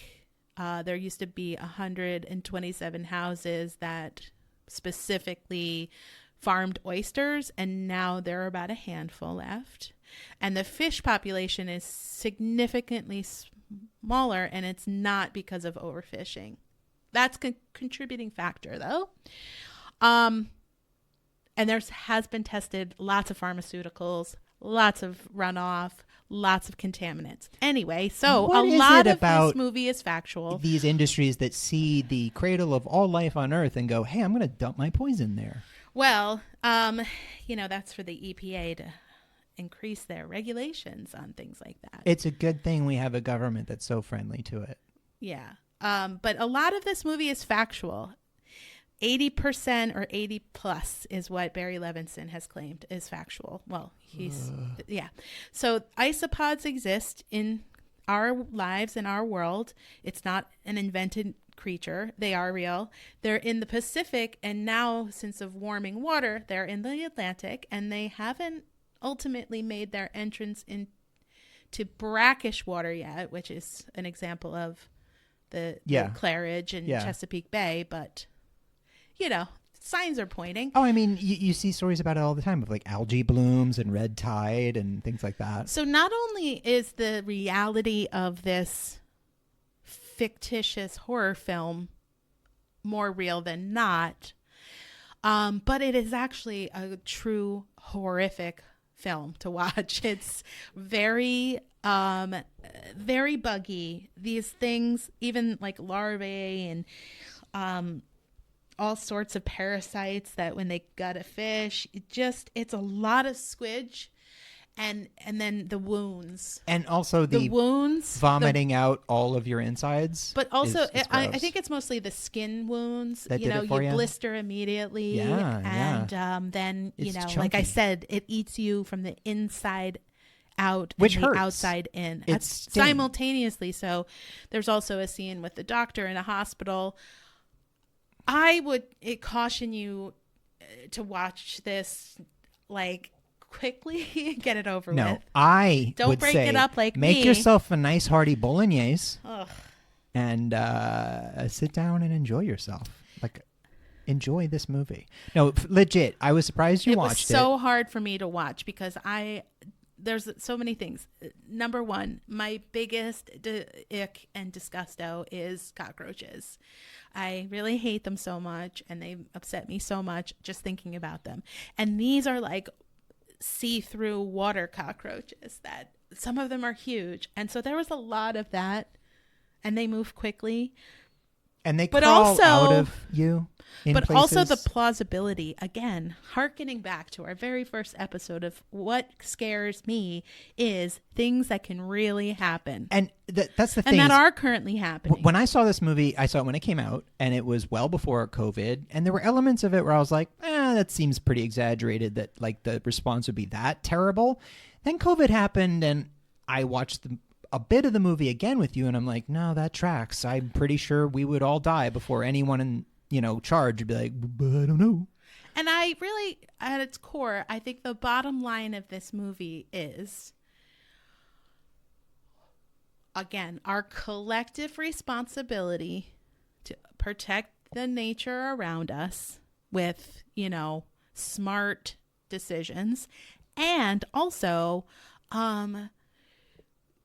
B: there used to be 127 houses that specifically farmed oysters, and now there are about a handful left. And the fish population is significantly smaller, and it's not because of overfishing. That's a contributing factor, though. And has been tested lots of pharmaceuticals, lots of runoff, lots of contaminants. Anyway, so
A: What
B: a
A: is
B: lot
A: it
B: of
A: about
B: this movie is factual.
A: These industries that see the cradle of all life on Earth and go, hey, I'm going to dump my poison there.
B: Well, that's for the EPA to increase their regulations on things like that.
A: It's a good thing we have a government that's so friendly to it.
B: Yeah. But a lot of this movie is factual. 80% or 80 plus is what Barry Levinson has claimed is factual. Well, yeah. So isopods exist in our lives, in our world. It's not an invented creature. They are real. They're in the Pacific, and now, since of warming water, they're in the Atlantic, and they haven't ultimately made their entrance into brackish water yet, which is an example of the Claridge and Chesapeake Bay, but signs are pointing.
A: Oh, I mean, you see stories about it all the time of like algae blooms and red tide and things like that.
B: So not only is the reality of this fictitious horror film more real than not, but it is actually a true horrific film to watch. It's very very buggy. These things, even like larvae and all sorts of parasites that when they gut a fish, it's a lot of squidge. And then the wounds.
A: And also the
B: wounds.
A: Vomiting out all of your insides.
B: But also, I think it's mostly the skin wounds.
A: That
B: you
A: you
B: blister immediately.
A: Yeah,
B: and then,
A: it's
B: like
A: chunky.
B: I said, it eats you from the inside out
A: Which
B: and the
A: hurts.
B: outside in.
A: It stings.
B: Simultaneously. So there's also a scene with the doctor in a hospital. I would caution you to watch this like quickly, get it over with.
A: No, I
B: don't
A: would
B: break
A: say
B: it up like
A: make
B: me.
A: yourself a nice hearty bolognese.
B: Ugh.
A: And sit down and enjoy yourself. Like, enjoy this movie. No, legit. I was surprised you watched it.
B: It was so hard for me to watch because there's so many things. Number one, my biggest ick and disgusto is cockroaches. I really hate them so much, and they upset me so much just thinking about them. And these are like see-through water cockroaches that some of them are huge. And so there was a lot of that, and they move quickly.
A: And they crawl out of you in
B: But
A: places.
B: also the plausibility, again, hearkening back to our very first episode of what scares me is things that can really happen.
A: And that's the thing.
B: And that are currently happening.
A: When I saw this movie, I saw it when it came out, and it was well before COVID. And there were elements of it where I was like, that seems pretty exaggerated that like the response would be that terrible. Then COVID happened, and I watched a bit of the movie again with you, and I'm like, no, that tracks. I'm pretty sure we would all die before anyone in charge would be like, but I don't know.
B: And I really, at its core, I think the bottom line of this movie is, again, our collective responsibility to protect the nature around us with, smart decisions, and also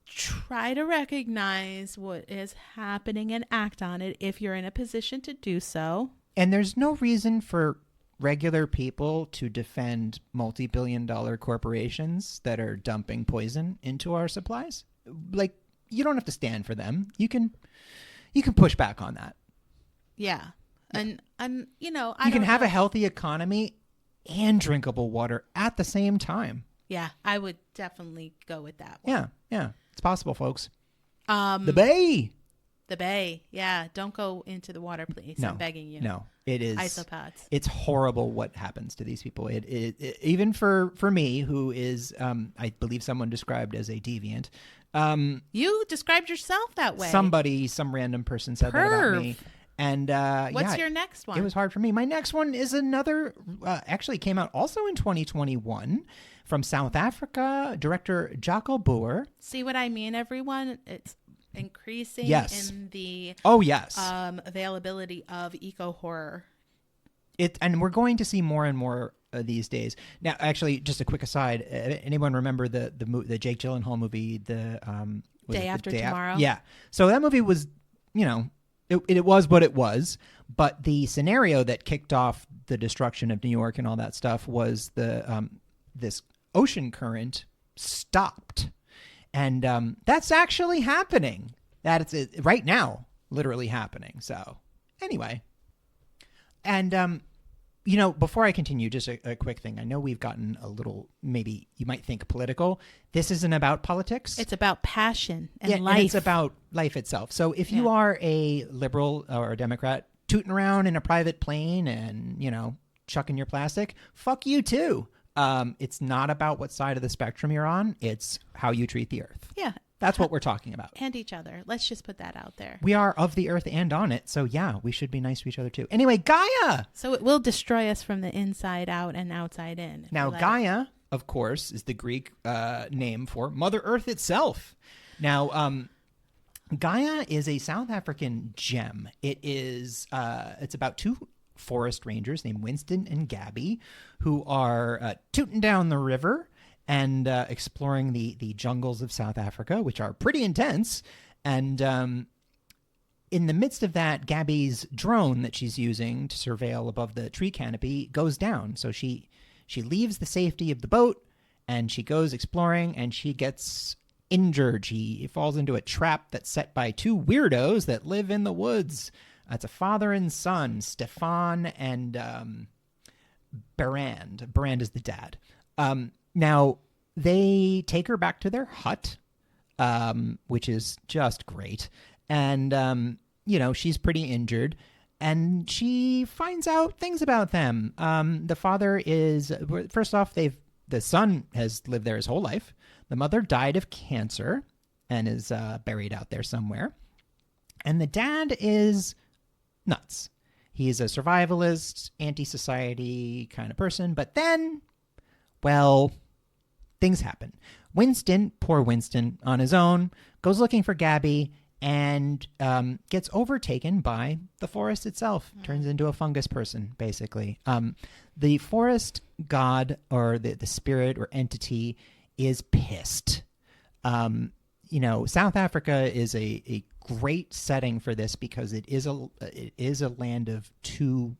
B: try to recognize what is happening and act on it if you're in a position to do so.
A: And there's no reason for regular people to defend multi-billion-dollar corporations that are dumping poison into our supplies. Like, you don't have to stand for them. You can push back on that.
B: Yeah. And you know,
A: You can have a healthy economy and drinkable water at the same time.
B: Yeah, I would definitely go with that one.
A: Yeah, yeah. It's possible, folks. The Bay.
B: The Bay. Yeah, don't go into the water, please.
A: No,
B: I'm begging you.
A: No, it is.
B: Isopods.
A: It's horrible what happens to these people. It even for me, who is, I believe someone described as a deviant.
B: You described yourself that way.
A: Some random person said that about me. And
B: what's your next one?
A: It was hard for me. My next one is another, actually came out also in 2021 from South Africa, director Jaco Boer.
B: See what I mean, everyone? It's increasing in the availability of eco horror.
A: And we're going to see more and more these days. Now, actually, just a quick aside: anyone remember the Jake Gyllenhaal movie, the
B: Day After Tomorrow?
A: Yeah. So that movie was, you know, it was what it was, but the scenario that kicked off the destruction of New York and all that stuff was this ocean current stopped. And that's actually happening. It's right now, literally happening. So anyway. And, you know, before I continue, just a quick thing. I know we've gotten a little, maybe you might think political. This isn't about politics.
B: It's about passion and life.
A: And it's about life itself. So if you are a liberal or a Democrat tooting around in a private plane and, you know, chucking your plastic, fuck you too. It's not about what side of the spectrum you're on. It's how you treat the earth.
B: Yeah.
A: That's what we're talking about.
B: And each other. Let's just put that out there.
A: We are of the earth and on it. So, yeah, we should be nice to each other, too. Anyway, Gaia.
B: So it will destroy us from the inside out and outside in.
A: Now, Gaia, of course, is the Greek name for Mother Earth itself. Now, Gaia is a South African gem. It's about two forest rangers named Winston and Gabby who are tooting down the river and exploring the jungles of South Africa, which are pretty intense. And in the midst of that, Gabby's drone that she's using to surveil above the tree canopy goes down. So she leaves the safety of the boat, and she goes exploring, and she gets injured. She falls into a trap that's set by two weirdos that live in the woods. It's a father and son, Stefan and Barand. Barand is the dad. Now, they take her back to their hut, which is just great. And, you know, she's pretty injured. And she finds out things about them. The father is, first off, the son has lived there his whole life. The mother died of cancer and is buried out there somewhere. And the dad is nuts. He's a survivalist, anti-society kind of person. But then, well, things happen. Winston, poor Winston, on his own, goes looking for Gabby and gets overtaken by the forest itself. Turns into a fungus person, basically. The forest god, or the spirit or entity, is pissed. You know, South Africa is a great setting for this because it is a land of two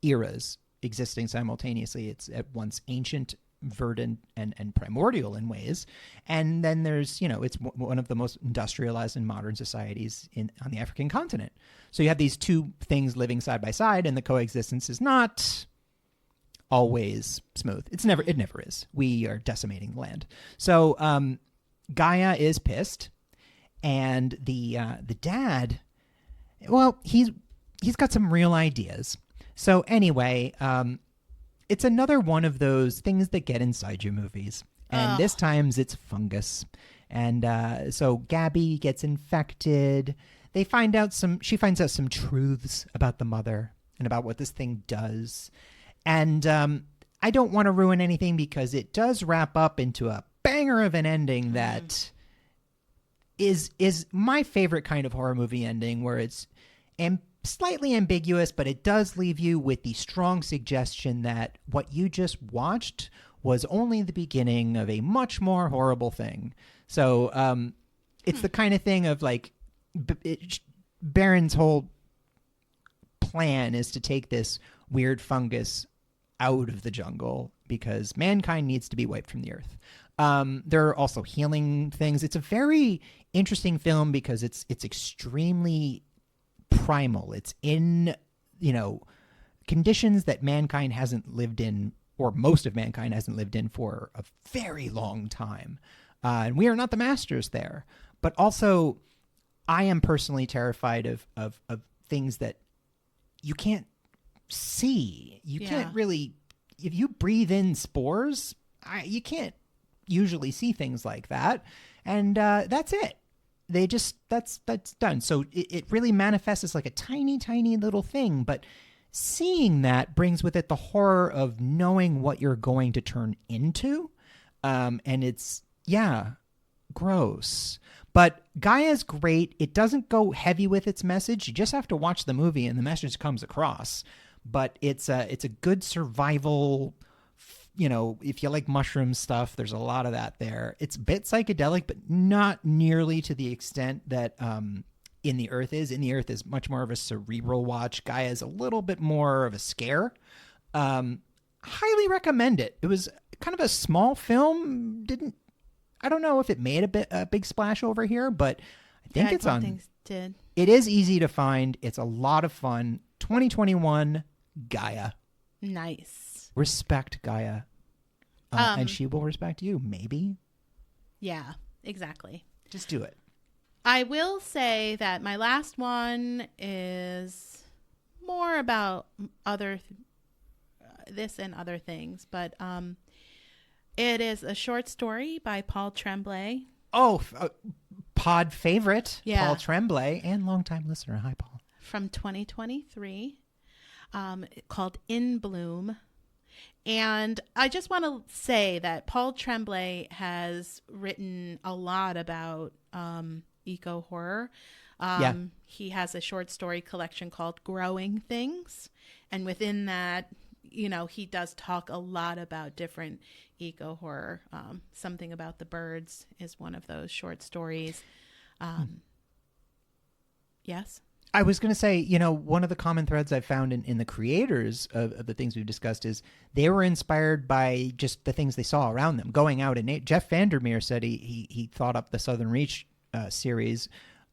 A: eras existing simultaneously. It's at once ancient, verdant, and primordial in ways, and then there's, you know, it's one of the most industrialized and modern societies on the African continent. So you have these two things living side by side, and the coexistence is not always smooth. It never is. We are decimating the land. So Gaia is pissed, and the dad, well, he's got some real ideas. So anyway, it's another one of those things that get inside you movies. And this time it's fungus. And so Gabby gets infected. She finds out some truths about the mother and about what this thing does. And I don't want to ruin anything because it does wrap up into a banger of an ending that is my favorite kind of horror movie ending, where it's slightly ambiguous, but it does leave you with the strong suggestion that what you just watched was only the beginning of a much more horrible thing. So it's the kind of thing of like Baron's whole plan is to take this weird fungus out of the jungle because mankind needs to be wiped from the earth. There are also healing things. It's a very interesting film because it's extremely primal. It's in conditions that mankind hasn't lived in, or most of mankind hasn't lived in for a very long time. And we are not the masters there. But also, I am personally terrified of things that you can't see. You can't really, if you breathe in spores, you can't usually see things like that. And that's it. That's done. So it really manifests as like a tiny, tiny little thing. But seeing that brings with it the horror of knowing what you're going to turn into. And it's, gross. But Gaia's great. It doesn't go heavy with its message. You just have to watch the movie and the message comes across. But it's a good survival, if you like mushroom stuff, there's a lot of that there. It's a bit psychedelic, but not nearly to the extent that In the Earth is. In the Earth is much more of a cerebral watch. Gaia is a little bit more of a scare. Highly recommend it. It was kind of a small film. I don't know if it made a big splash over here, but I think it's on. Things did. It is easy to find. It's a lot of fun. 2021 Gaia.
B: Nice.
A: Respect Gaia. And she will respect you, maybe.
B: Yeah, exactly.
A: Just do it.
B: I will say that my last one is more about this and other things, but it is a short story by Paul Tremblay.
A: Oh, pod favorite, Paul Tremblay, and longtime listener. Hi, Paul.
B: From 2023, called In Bloom. And I just want to say that Paul Tremblay has written a lot about eco-horror. He has a short story collection called Growing Things. And within that, he does talk a lot about different eco-horror. Something About the Birds is one of those short stories. Yes?
A: I was going to say, one of the common threads I've found in the creators of the things we've discussed is they were inspired by just the things they saw around them, going out. And Jeff Vandermeer said he thought up the Southern Reach series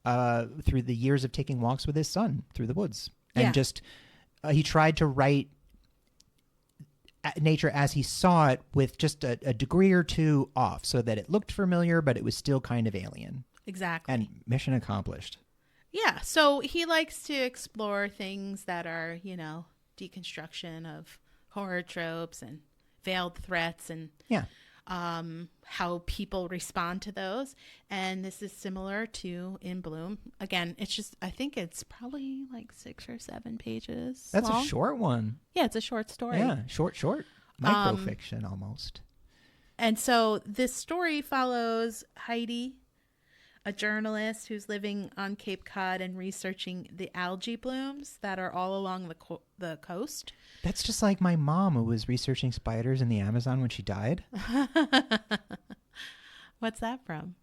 A: through the years of taking walks with his son through the woods. And just he tried to write nature as he saw it with just a degree or two off so that it looked familiar, but it was still kind of alien.
B: Exactly.
A: And mission accomplished.
B: Yeah, so he likes to explore things that are, deconstruction of horror tropes and veiled threats and how people respond to those. And this is similar to In Bloom. Again, I think it's probably like 6 or 7 pages
A: That's
B: long.
A: A short one.
B: Yeah, it's a short story.
A: Yeah, short. Microfiction almost.
B: And so this story follows Heidi, a journalist who's living on Cape Cod and researching the algae blooms that are all along the coast.
A: That's just like my mom, who was researching spiders in the Amazon when she died.
B: What's that from?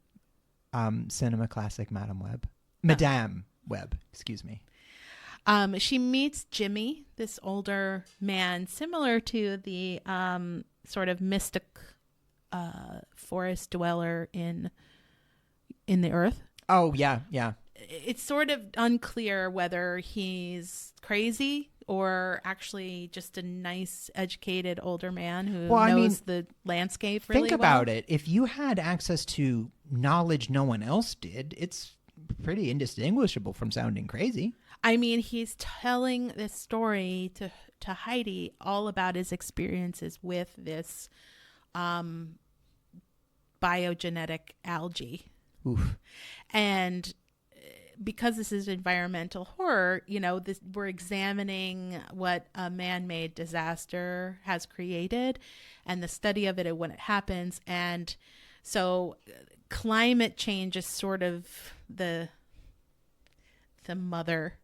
A: Cinema classic Madame Web, excuse me.
B: She meets Jimmy, this older man, similar to the sort of mystic forest dweller in the Earth.
A: Oh, yeah.
B: It's sort of unclear whether he's crazy or actually just a nice, educated older man who knows the landscape really well.
A: Think about it. If you had access to knowledge no one else did, it's pretty indistinguishable from sounding crazy.
B: I mean, he's telling this story to Heidi all about his experiences with this biogenetic algae.
A: Oof.
B: And because this is environmental horror, we're examining what a man-made disaster has created and the study of it when it happens. And so climate change is sort of the mother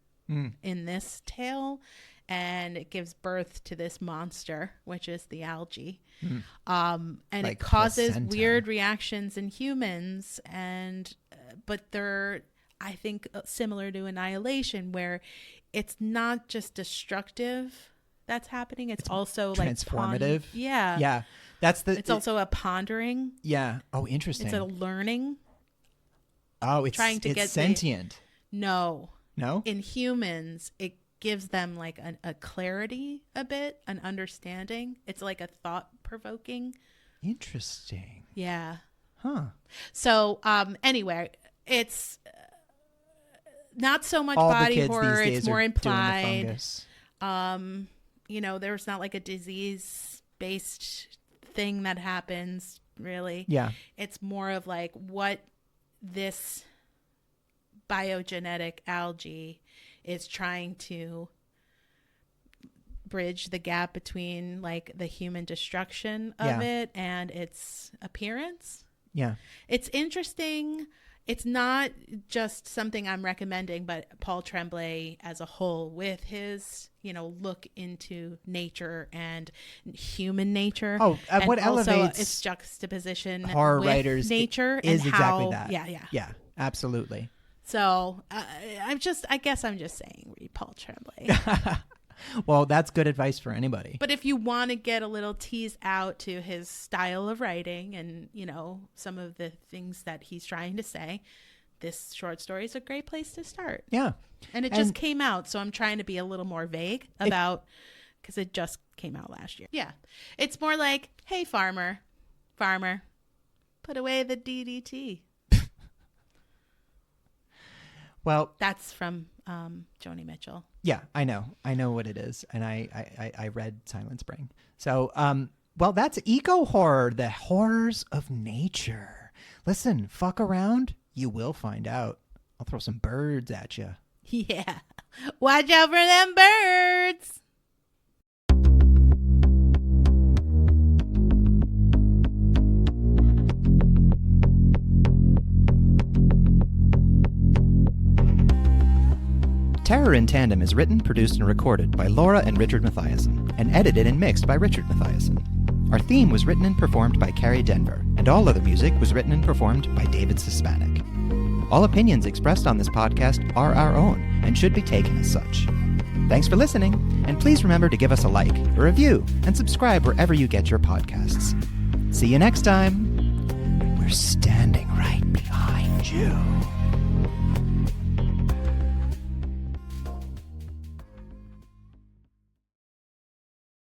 B: in this tale, and it gives birth to this monster, which is the algae. And like it causes placenta. Weird reactions in humans, but they're, I think, similar to Annihilation, where it's not just destructive that's happening. It's also
A: transformative.
B: Yeah. It's also a pondering.
A: Yeah. Oh, interesting.
B: It's a learning.
A: Oh, it's trying to get sentient.
B: No.
A: No?
B: In humans, gives them like a clarity a bit, an understanding. It's like a thought-provoking.
A: Interesting.
B: Yeah.
A: Huh.
B: So anyway, it's not so much
A: All
B: body
A: the kids
B: horror.
A: these days
B: It's more
A: are
B: implied.
A: doing the fungus.
B: There's not like a disease-based thing that happens, really.
A: Yeah.
B: It's more of like what this biogenetic algae is trying to bridge the gap between like the human destruction of it and its appearance.
A: Yeah.
B: It's interesting. It's not just something I'm recommending, but Paul Tremblay as a whole with his, look into nature and human nature.
A: Oh,
B: and
A: what
B: also
A: elevates
B: its juxtaposition
A: horror
B: with
A: writers
B: nature
A: is
B: and
A: exactly
B: how,
A: that.
B: Yeah.
A: Yeah, absolutely.
B: So I guess I'm just saying read Paul Tremblay.
A: Well, that's good advice for anybody.
B: But if you want to get a little tease out to his style of writing and, some of the things that he's trying to say, this short story is a great place to start.
A: Yeah.
B: And it just came out, so I'm trying to be a little more vague about, because it just came out last year. Yeah. It's more like, hey, farmer, put away the DDT.
A: Well,
B: that's from Joni Mitchell.
A: Yeah, I know what it is, and I read Silent Spring. So, that's eco horror, the horrors of nature. Listen, fuck around, you will find out. I'll throw some birds at you.
B: Yeah, watch out for them birds.
A: Terror in Tandem is written, produced, and recorded by Laura and Richard Mathiasen, and edited and mixed by Richard Mathiasen. Our theme was written and performed by Carrie Denver, and all other music was written and performed by David Suspanic. All opinions expressed on this podcast are our own and should be taken as such. Thanks for listening, and please remember to give us a like, a review, and subscribe wherever you get your podcasts. See you next time. We're standing right behind you.